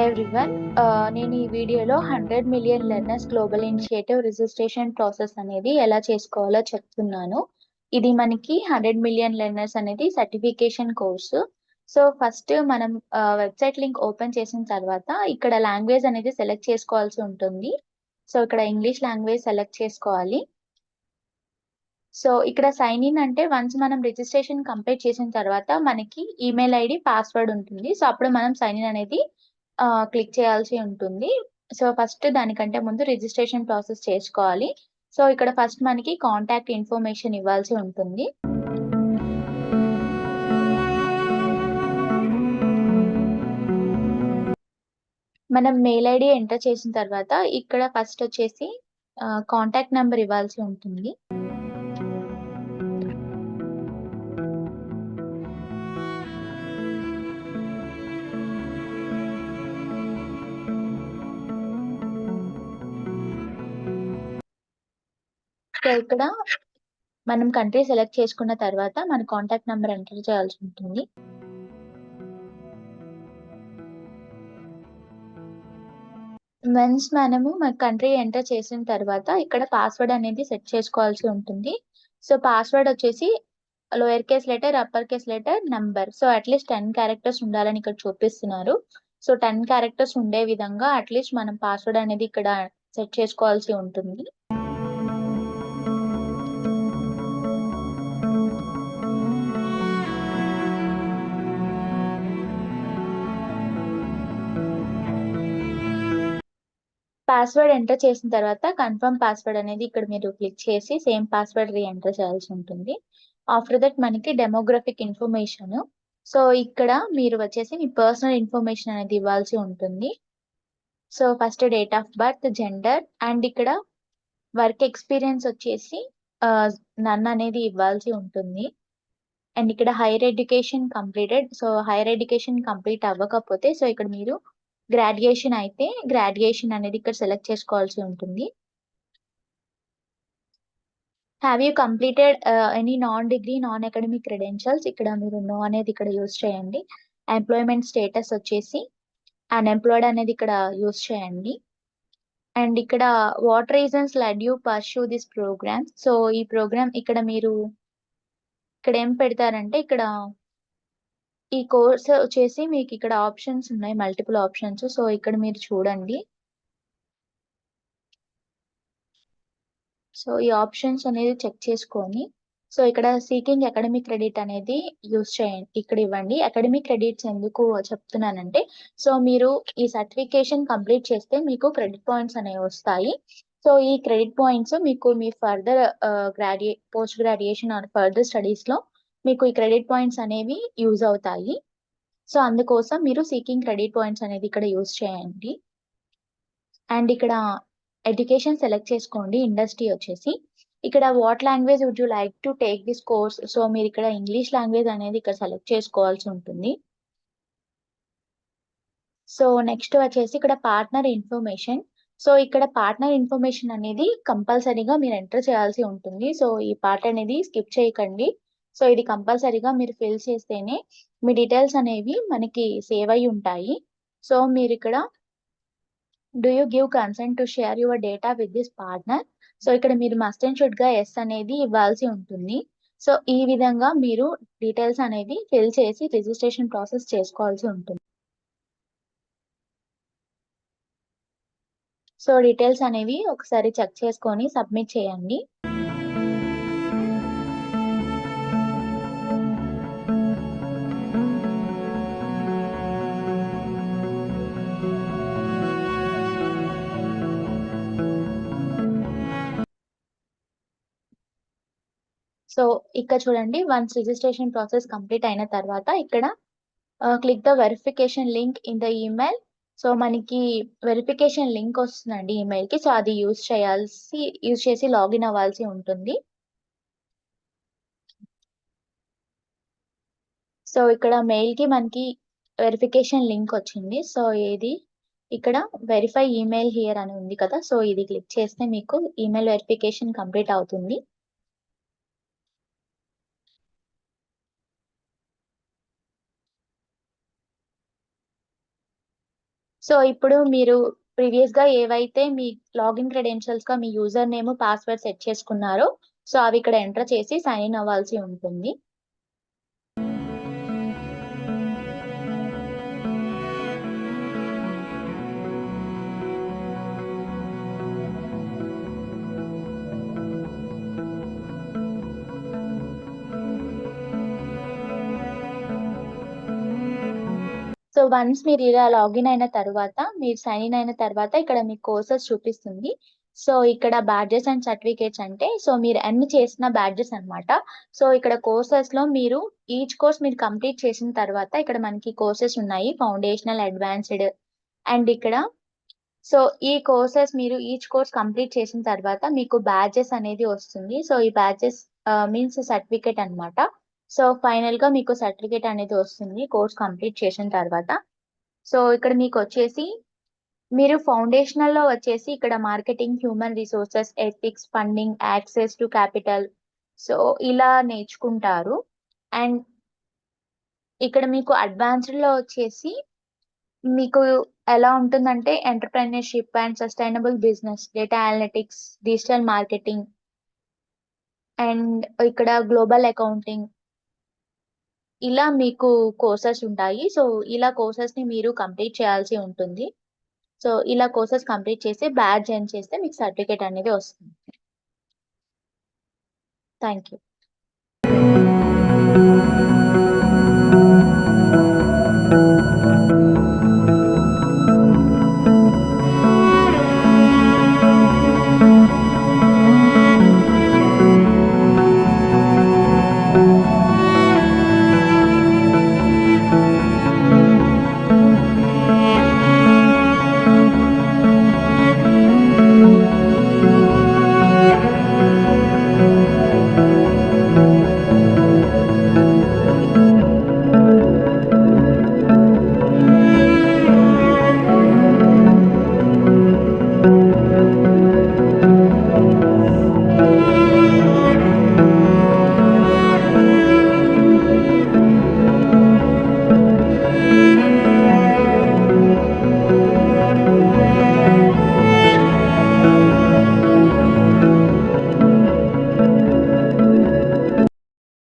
Everyone. నేను ఈ వీడియోలో 100 million learners global initiative registration process అనేది ఎలా చేసుకోవాలో చెప్తున్నాను. ఇది మనకి 100 మిలియన్ లెర్నర్స్ అనేది సర్టిఫికేషన్ కోర్సు. సో ఫస్ట్ మనం వెబ్సైట్ లింక్ ఓపెన్ చేసిన తర్వాత ఇక్కడ లాంగ్వేజ్ అనేది సెలెక్ట్ చేసుకోవాల్సి ఉంటుంది. సో ఇక్కడ ఇంగ్లీష్ లాంగ్వేజ్ సెలెక్ట్ చేసుకోవాలి. సో ఇక్కడ సైన్ ఇన్ అంటే వన్స్ మనం రిజిస్ట్రేషన్ కంప్లీట్ చేసిన తర్వాత మనకి ఈమెయిల్ ఐడి పాస్వర్డ్ ఉంటుంది. సో అప్పుడు మనం సైన్ ఇన్ అనేది క్లిక్ చేయాల్సి ఉంటుంది. సో ఫస్ట్ దానికంటే ముందు రిజిస్ట్రేషన్ ప్రాసెస్ చేసుకోవాలి. సో ఇక్కడ ఫస్ట్ మనకి కాంటాక్ట్ ఇన్ఫర్మేషన్ ఇవ్వాల్సి ఉంటుంది. మనం మెయిల్ ఐడి ఎంటర్ చేసిన తర్వాత ఇక్కడ ఫస్ట్ వచ్చేసి కాంటాక్ట్ నెంబర్ ఇవ్వాల్సి ఉంటుంది. సో ఇక్కడ మనం కంట్రీ సెలెక్ట్ చేసుకున్న తర్వాత మన కాంటాక్ట్ నెంబర్ ఎంటర్ చేయాల్సి ఉంటుంది. వన్స్ మనము మన కంట్రీ ఎంటర్ చేసిన తర్వాత ఇక్కడ పాస్వర్డ్ అనేది సెట్ చేసుకోవాల్సి ఉంటుంది. సో పాస్వర్డ్ వచ్చేసి lower case letter, upper case letter, number. So at least 10 characters ఉండాలని ఇక్కడ చూపిస్తున్నారు. సో 10 క్యారెక్టర్స్ ఉండే విధంగా అట్లీస్ట్ మనం పాస్వర్డ్ అనేది ఇక్కడ సెట్ చేసుకోవాల్సి ఉంటుంది. పాస్వర్డ్ ఎంటర్ చేసిన తర్వాత కన్ఫర్మ్ పాస్వర్డ్ అనేది ఇక్కడ మీరు క్లిక్ చేసి సేమ్ పాస్వర్డ్ రీ-ఎంటర్ చేయాల్సి ఉంటుంది. ఆఫ్టర్ దట్ మనకి డెమోగ్రఫిక్ ఇన్ఫర్మేషన్. సో ఇక్కడ మీరు వచ్చేసి మీ పర్సనల్ ఇన్ఫర్మేషన్ అనేది ఇవ్వాల్సి ఉంటుంది. So first date of birth, gender and ఇక్కడ వర్క్ ఎక్స్పీరియన్స్ వచ్చేసి నన్ అనేది ఇవ్వాల్సి ఉంటుంది. అండ్ ఇక్కడ higher education completed. So higher education complete అవ్వకపోతే సో ఇక్కడ మీరు గ్రాడ్యుయేషన్ అయితే గ్రాడ్యుయేషన్ అనేది ఇక్కడ సెలెక్ట్ చేసుకోవాల్సి ఉంటుంది. Have you completed any non degree, non academic credentials? ఇక్కడ మీరు నో అనేది ఇక్కడ యూస్ చేయండి. ఎంప్లాయ్మెంట్ స్టేటస్ వచ్చేసి అన్ఎంప్లాయిడ్ అనేది ఇక్కడ యూస్ చేయండి. అండ్ ఇక్కడ what reasons led you pursue this programme? So ఈ ప్రోగ్రామ్ ఇక్కడ మీరు ఇక్కడ ఏం పెడతారంటే ఇక్కడ ఈ కోర్స్ వచ్చేసి మీకు ఇక్కడ ఆప్షన్స్ ఉన్నాయి, మల్టిపుల్ ఆప్షన్స్. సో ఇక్కడ మీరు చూడండి. సో ఈ ఆప్షన్స్ అనేది చెక్ చేసుకొని సో ఇక్కడ సీకింగ్ అకాడమిక్ క్రెడిట్ అనేది యూస్ చేయండి. ఇక్కడ ఇవ్వండి. అకాడమిక్ క్రెడిట్స్ ఎందుకు చెప్తున్నానంటే సో మీరు ఈ సర్టిఫికేషన్ కంప్లీట్ చేస్తే మీకు క్రెడిట్ పాయింట్స్ అనేవి వస్తాయి. సో ఈ క్రెడిట్ పాయింట్స్ మీకు మీ further post graduation or further studies లో మీకు ఈ క్రెడిట్ పాయింట్స్ అనేవి యూజ్ అవుతాయి. సో అందుకోసం మీరు సీకింగ్ క్రెడిట్ పాయింట్స్ అనేది ఇక్కడ యూజ్ చేయండి. అండ్ ఇక్కడ ఎడ్యుకేషన్ సెలెక్ట్ చేసుకోండి. ఇండస్ట్రీ వచ్చేసి ఇక్కడ what language would you like to take this course? So మీరు ఇక్కడ ఇంగ్లీష్ లాంగ్వేజ్ అనేది ఇక్కడ సెలెక్ట్ చేసుకోవాల్సి ఉంటుంది. సో నెక్స్ట్ వచ్చేసి ఇక్కడ పార్ట్నర్ ఇన్ఫర్మేషన్. సో ఇక్కడ పార్ట్నర్ ఇన్ఫర్మేషన్ అనేది కంపల్సరీగా మీరు ఎంటర్ చేయాల్సి ఉంటుంది. సో ఈ పార్ట్ అనేది స్కిప్ చేయకండి. సో ఇది కంపల్సరీగా మీరు ఫిల్ చేస్తేనే మీ డీటెయిల్స్ అనేవి మనకి సేవ్ అయి ఉంటాయి. సో మీరు ఇక్కడ do you give consent to share your data with this partner? So ఇక్కడ మీరు మస్ట్ అండ్ షుడ్ గా ఎస్ అనేది ఇవ్వాల్సి ఉంటుంది. సో ఈ విధంగా మీరు డీటెయిల్స్ అనేది ఫిల్ చేసి రిజిస్ట్రేషన్ ప్రాసెస్ చేసుకోవాల్సి ఉంటుంది. సో డీటెయిల్స్ అనేవి ఒకసారి చెక్ చేసుకొని సబ్మిట్ చేయండి. సో ఇక్కడ చూడండి, వన్స్ రిజిస్ట్రేషన్ ప్రాసెస్ కంప్లీట్ అయిన తర్వాత ఇక్కడ click the verification link in the email. So మనకి వెరిఫికేషన్ లింక్ వస్తుందండి ఈమెయిల్ కి. సో అది యూజ్ చేసి లాగిన్ అవ్వాల్సి ఉంటుంది. సో ఇక్కడ మెయిల్ కి మనకి వెరిఫికేషన్ లింక్ వచ్చింది. సో ఇది ఇక్కడ వెరిఫై ఈమెయిల్ హియర్ అని ఉంది కదా. సో ఇది క్లిక్ చేస్తే మీకు ఈమెయిల్ వెరిఫికేషన్ కంప్లీట్ అవుతుంది. సో ఇప్పుడు మీరు ప్రీవియస్‌గా ఏవైతే మీ లాగిన్ క్రెడెన్షియల్స్‌గా మీ యూజర్ నేమ్, పాస్వర్డ్ సెట్ చేసుకున్నారో, సో అవి ఇక్కడ ఎంటర్ చేసి సైన్ ఇన్ అవ్వాల్సి ఉంటుంది. సో వన్స్ మీరు ఇలా లాగిన్ అయిన తర్వాత, మీరు సైన్ ఇన్ అయిన తర్వాత ఇక్కడ మీకు కోర్సెస్ చూపిస్తుంది. సో ఇక్కడ బ్యాడ్జెస్ అండ్ సర్టిఫికేట్స్ అంటే, సో మీరు ఎర్న్ చేసిన బ్యాడ్జెస్ అన్నమాట. సో ఇక్కడ కోర్సెస్‌లో మీరు ఈచ్ కోర్స్ మీరు కంప్లీట్ చేసిన తర్వాత ఇక్కడ మనకి కోర్సెస్ ఉన్నాయి. ఫౌండేషనల్, అడ్వాన్స్‌డ్ అండ్ ఇక్కడ సో ఈ కోర్సెస్ మీరు ఈచ్ కోర్స్ కంప్లీట్ చేసిన తర్వాత మీకు బ్యాడ్జెస్ అనేది వస్తుంది. సో ఈ బ్యాడ్జెస్ మీన్స్ సర్టిఫికేట్ అన్నమాట. సో ఫైనల్‌గా మీకు సర్టిఫికేట్ అనేది వస్తుంది కోర్స్ కంప్లీట్ చేసిన తర్వాత. సో ఇక్కడ మీకొచ్చేసి మీరు ఫౌండేషనల్‌లో వచ్చేసి ఇక్కడ marketing, human resources, ethics, funding, access to capital so ఇలా నేర్చుకుంటారు. అండ్ ఇక్కడ మీకు అడ్వాన్స్‌డ్‌లో వచ్చేసి మీకు ఎలా ఉంటుందంటే entrepreneurship and sustainable business, data analytics, digital marketing and ఇక్కడ గ్లోబల్ అకౌంటింగ్ ఇలా మీకు కోర్సెస్ ఉంటాయి. సో ఇలా కోర్సెస్‌ని మీరు కంప్లీట్ చేయాల్సి ఉంటుంది. సో ఇలా కోర్సెస్ కంప్లీట్ చేసి బ్యాడ్జ్ ఎర్న్ చేస్తే మీకు సర్టిఫికేట్ అనేది వస్తుంది. Thank you.